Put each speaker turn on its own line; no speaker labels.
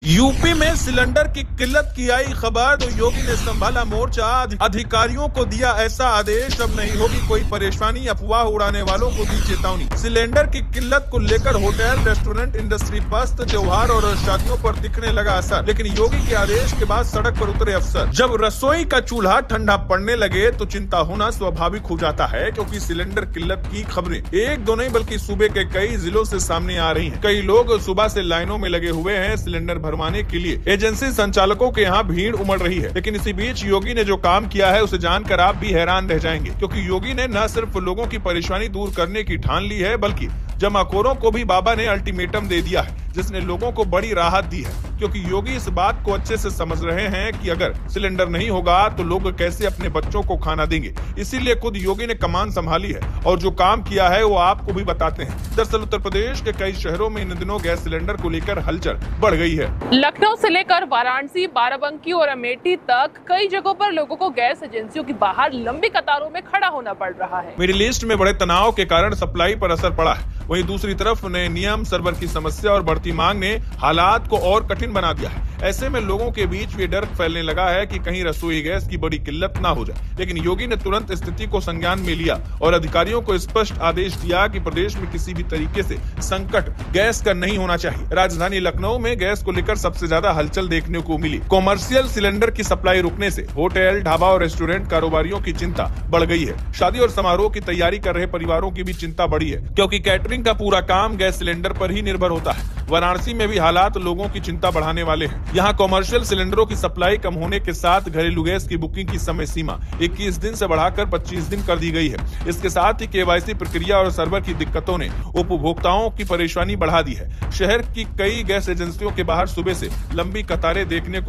UP में cylinder की किल्लत की आई खबर तो योगी ने संभाला मोर्चा। अधिकारियों को दिया ऐसा आदेश, अब नहीं होगी कोई परेशानी, अफवाह उड़ाने वालों को दी चेतावनी। सिलेंडर की किल्लत को लेकर होटल, रेस्टोरेंट इंडस्ट्री पस्त, त्योहार और शादियों पर दिखने लगा असर, लेकिन योगी के आदेश के बाद सड़क पर उतरे अफसर। जब रसोई का चूल्हा ठंडा पड़ने लगे तो चिंता होना स्वाभाविक हो जाता है, क्योंकि सिलेंडर किल्लत की खबरें एक दो नहीं बल्कि सूबे के कई जिलों से सामने आ रही हैं। कई लोग सुबह से लाइनों में लगे हुए हैं सिलेंडर भरवाने के लिए। एजेंसी संचालकों के यहाँ भीड़ उमड़ रही है, लेकिन इसी बीच योगी ने जो काम किया है उसे जानकर आप भी हैरान रह जाएंगे, क्योंकि योगी ने न सिर्फ लोगों की परेशानी दूर करने की ठान ली है, बल्कि जमाखोरों को भी बाबा ने अल्टीमेटम दे दिया है, जिसने लोगों को बड़ी राहत दी है। क्योंकि योगी इस बात को अच्छे से समझ रहे हैं कि अगर सिलेंडर नहीं होगा तो लोग कैसे अपने बच्चों को खाना देंगे। इसीलिए खुद योगी ने कमान संभाली है और जो काम किया है वो आपको भी बताते हैं। दरअसल उत्तर प्रदेश के कई शहरों में इन दिनों गैस सिलेंडर को लेकर हलचल बढ़ गई है।
लखनऊ से लेकर वाराणसी, बाराबंकी और अमेठी तक कई जगहों पर लोगों को गैस एजेंसियों के बाहर लंबी कतारों में खड़ा होना पड़ रहा है।
मिडिल ईस्ट में बड़े तनाव के कारण सप्लाई पर असर पड़ा है। वहीं दूसरी तरफ नए नियम, सर्वर की समस्या और बढ़ती मांग ने हालात को और कठिन बना दिया है। ऐसे में लोगों के बीच भी डर फैलने लगा है कि कहीं रसोई गैस की बड़ी किल्लत ना हो जाए। लेकिन योगी ने तुरंत स्थिति को संज्ञान में लिया और अधिकारियों को स्पष्ट आदेश दिया कि प्रदेश में किसी भी तरीके से संकट गैस का नहीं होना चाहिए। राजधानी लखनऊ में गैस को लेकर सबसे ज्यादा हलचल देखने को मिली। कॉमर्शियल सिलेंडर की सप्लाई रुकने से होटल, ढाबा और रेस्टोरेंट कारोबारियों की चिंता बढ़ गई है। शादी और समारोह की तैयारी कर रहे परिवारों की भी चिंता बढ़ी है, क्योंकि कैटरिंग का पूरा काम गैस सिलेंडर पर ही निर्भर होता है। वाराणसी में भी हालात लोगों की चिंता बढ़ाने वाले हैं। यहाँ कॉमर्शियल सिलेंडरों की सप्लाई कम होने के साथ घरेलू गैस की बुकिंग की समय सीमा 21 दिन से बढ़ाकर 25 दिन कर दी गई है। इसके साथ ही केवाईसी प्रक्रिया और सर्वर की दिक्कतों ने उपभोक्ताओं की परेशानी बढ़ा दी है। शहर की कई गैस एजेंसियों के बाहर सुबह से लंबी कतारें देखने को